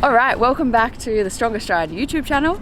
Alright, welcome back to the Stronger Stride YouTube channel.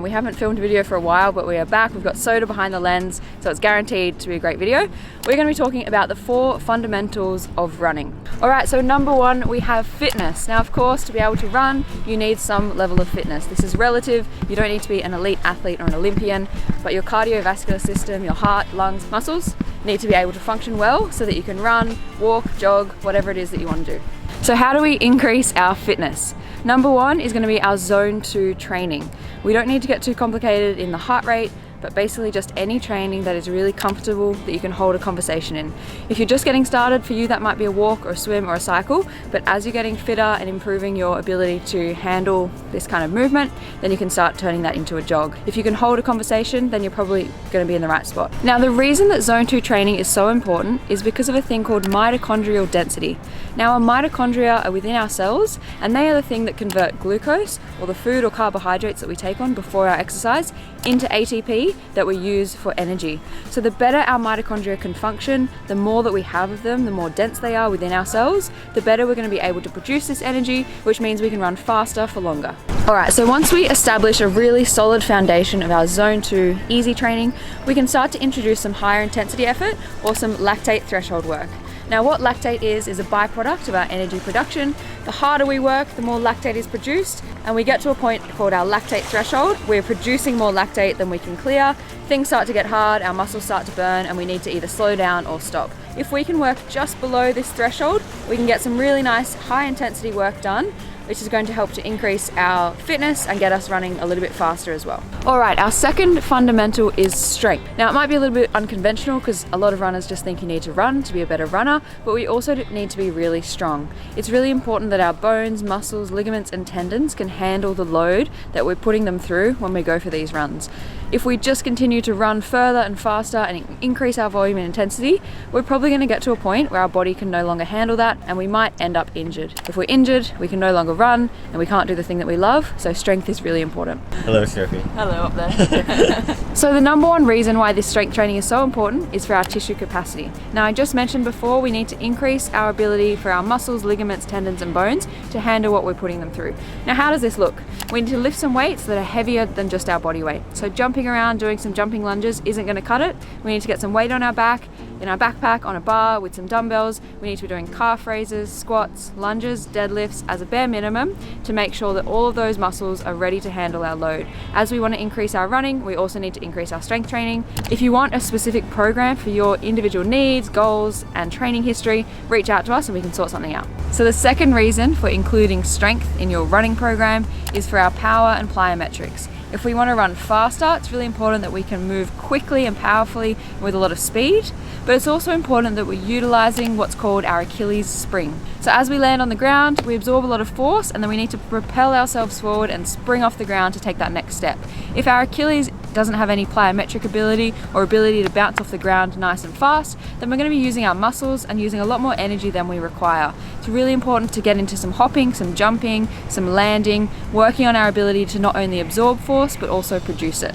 We haven't filmed a video for a while, but we are back. We've got Sota behind the lens, so it's guaranteed to be a great video. We're going to be talking about the 4 fundamentals of running. Alright, so number 1, we have fitness. Now, of course, to be able to run, you need some level of fitness. This is relative. You don't need to be an elite athlete or an Olympian, but your cardiovascular system, your heart, lungs, muscles need to be able to function well so that you can run, walk, jog, whatever it is that you want to do. So how do we increase our fitness? Number 1 is going to be our zone 2 training. We don't need to get too complicated in the heart rate, but basically just any training that is really comfortable that you can hold a conversation in. If you're just getting started, for you that might be a walk or a swim or a cycle, but as you're getting fitter and improving your ability to handle this kind of movement, then you can start turning that into a jog. If you can hold a conversation, then you're probably going to be in the right spot. Now, the reason that zone 2 training is so important is because of a thing called mitochondrial density. Now, our mitochondria are within our cells, and they are the thing that convert glucose, or the food or carbohydrates that we take on before our exercise, into ATP that we use for energy. So the better our mitochondria can function, the more that we have of them, the more dense they are within our cells, the better we're going to be able to produce this energy, which means we can run faster for longer. Alright, so once we establish a really solid foundation of our zone 2 easy training, we can start to introduce some higher intensity effort or some lactate threshold work. Now, what lactate is a byproduct of our energy production. The harder we work, the more lactate is produced, and we get to a point called our lactate threshold. We're producing more lactate than we can clear. Things start to get hard, our muscles start to burn, and we need to either slow down or stop. If we can work just below this threshold, we can get some really nice high intensity work done, which is going to help to increase our fitness and get us running a little bit faster as well. Alright, our second fundamental is strength. Now, it might be a little bit unconventional because a lot of runners just think you need to run to be a better runner, but we also need to be really strong. It's really important that our bones, muscles, ligaments and tendons can handle the load that we're putting them through when we go for these runs. If we just continue to run further and faster and increase our volume and intensity, we're probably going to get to a point where our body can no longer handle that and we might end up injured. If we're injured, we can no longer run and we can't do the thing that we love, so strength is really important. Hello, Sophie. Hello up there. So the number 1 reason why this strength training is so important is for our tissue capacity. Now, I just mentioned before, we need to increase our ability for our muscles, ligaments, tendons and bones to handle what we're putting them through. Now, how does this look? We need to lift some weights that are heavier than just our body weight. So jumping around, doing some jumping lunges isn't going to cut it. We need to get some weight on our back, in our backpack, on a bar with some dumbbells. We need to be doing calf raises, squats, lunges, deadlifts as a bare minimum to make sure that all of those muscles are ready to handle our load. As we want to increase our running, we also need to increase our strength training. If you want a specific program for your individual needs, goals, and training history, reach out to us and we can sort something out. So the second reason for including strength in your running program is for our power and plyometrics. If we want to run faster, it's really important that we can move quickly and powerfully with a lot of speed, but it's also important that we're utilizing what's called our Achilles spring. So as we land on the ground, we absorb a lot of force and then we need to propel ourselves forward and spring off the ground to take that next step. If our Achilles doesn't have any plyometric ability or ability to bounce off the ground nice and fast, then we're going to be using our muscles and using a lot more energy than we require. It's really important to get into some hopping, some jumping, some landing, working on our ability to not only absorb force but also produce it.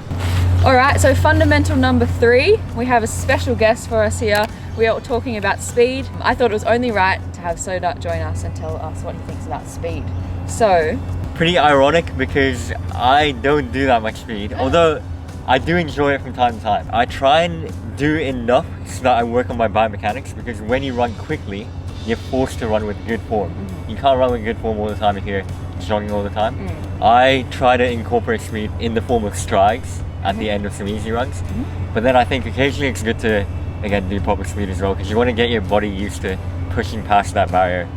Alright, so fundamental number 3, we have a special guest for us here. We are talking about speed. I thought it was only right to have Sota join us and tell us what he thinks about speed. So, pretty ironic because I don't do that much speed, although I do enjoy it from time to time. I try and do enough so that I work on my biomechanics, because when you run quickly, you're forced to run with good form. You can't run with good form all the time if you're jogging all the time. I try to incorporate speed in the form of strides at the end of some easy runs, but then I think occasionally it's good to, again, do proper speed as well, because you want to get your body used to pushing past that barrier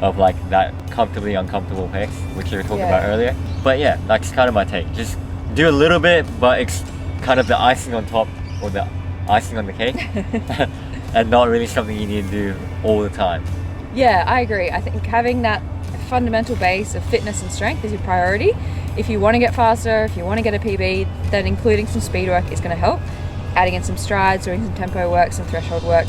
of like that comfortably uncomfortable pace, which you were talking about earlier. But yeah, that's kind of my take. Just do a little bit, but it's kind of the icing on top, or the icing on the cake, and not really something you need to do all the time. Yeah, I agree. I think having that fundamental base of fitness and strength is your priority. If you want to get faster, if you want to get a PB, then including some speed work is going to help. Adding in some strides, doing some tempo work, some threshold work.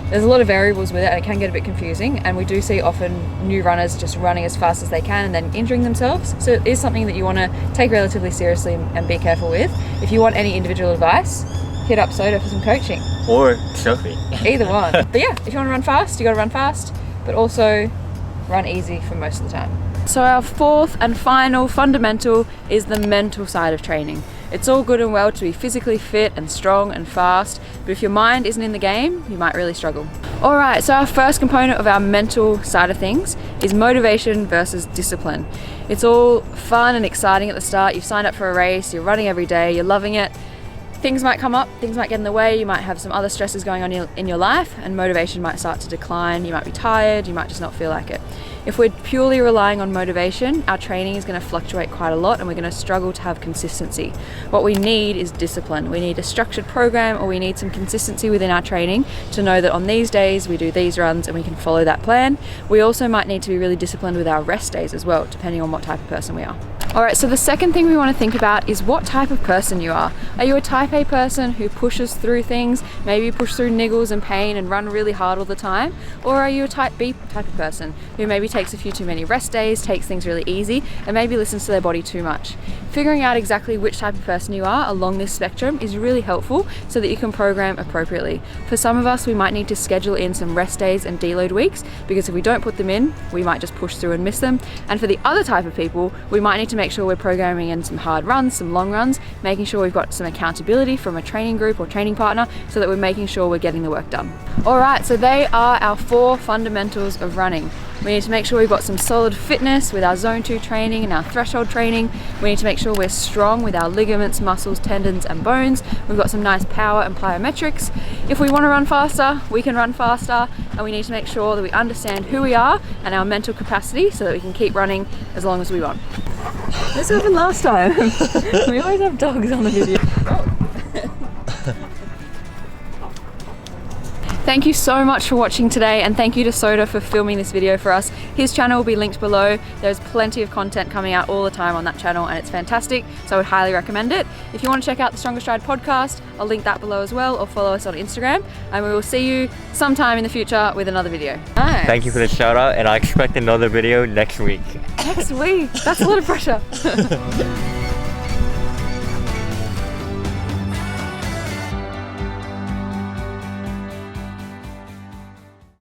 There's a lot of variables with it and it can get a bit confusing, and we do see often new runners just running as fast as they can and then injuring themselves. So it is something that you want to take relatively seriously and be careful with. If you want any individual advice, hit up Sota for some coaching. Or Sophie. Either one. But yeah, if you want to run fast, you got to run fast, but also run easy for most of the time. So our fourth and final fundamental is the mental side of training. It's all good and well to be physically fit and strong and fast, but if your mind isn't in the game, you might really struggle. Alright, so our first component of our mental side of things is motivation versus discipline. It's all fun and exciting at the start. You've signed up for a race, you're running every day, you're loving it. Things might come up, things might get in the way, you might have some other stresses going on in your life, and motivation might start to decline, you might be tired, you might just not feel like it. If we're purely relying on motivation, our training is going to fluctuate quite a lot and we're going to struggle to have consistency. What we need is discipline. We need a structured program, or we need some consistency within our training to know that on these days we do these runs and we can follow that plan. We also might need to be really disciplined with our rest days as well, depending on what type of person we are. Alright, so the second thing we want to think about is what type of person you are. Are you a type A person who pushes through things, maybe push through niggles and pain and run really hard all the time? Or are you a type B type of person who maybe takes a few too many rest days, takes things really easy, and maybe listens to their body too much? Figuring out exactly which type of person you are along this spectrum is really helpful so that you can program appropriately. For some of us, we might need to schedule in some rest days and deload weeks, because if we don't put them in, we might just push through and miss them. And for the other type of people, we might need to make sure we're programming in some hard runs, some long runs, making sure we've got some accountability from a training group or training partner so that we're making sure we're getting the work done. Alright, so they are our 4 fundamentals of running. We need to make sure we've got some solid fitness with our zone 2 training and our threshold training. We need to make sure we're strong with our ligaments, muscles, tendons and bones. We've got some nice power and plyometrics. If we want to run faster, we can run faster, and we need to make sure that we understand who we are and our mental capacity so that we can keep running as long as we want. This happened last time. We always have dogs on the video. Thank you so much for watching today, and thank you to Sota for filming this video for us. His channel will be linked below. There's plenty of content coming out all the time on that channel and it's fantastic, so I would highly recommend it. If you want to check out the Stronger Stride podcast, I'll link that below as well, or follow us on Instagram, and we will see you sometime in the future with another video. Nice. Thank you for the shout out, and I expect another video next week. Next week? That's a lot of pressure.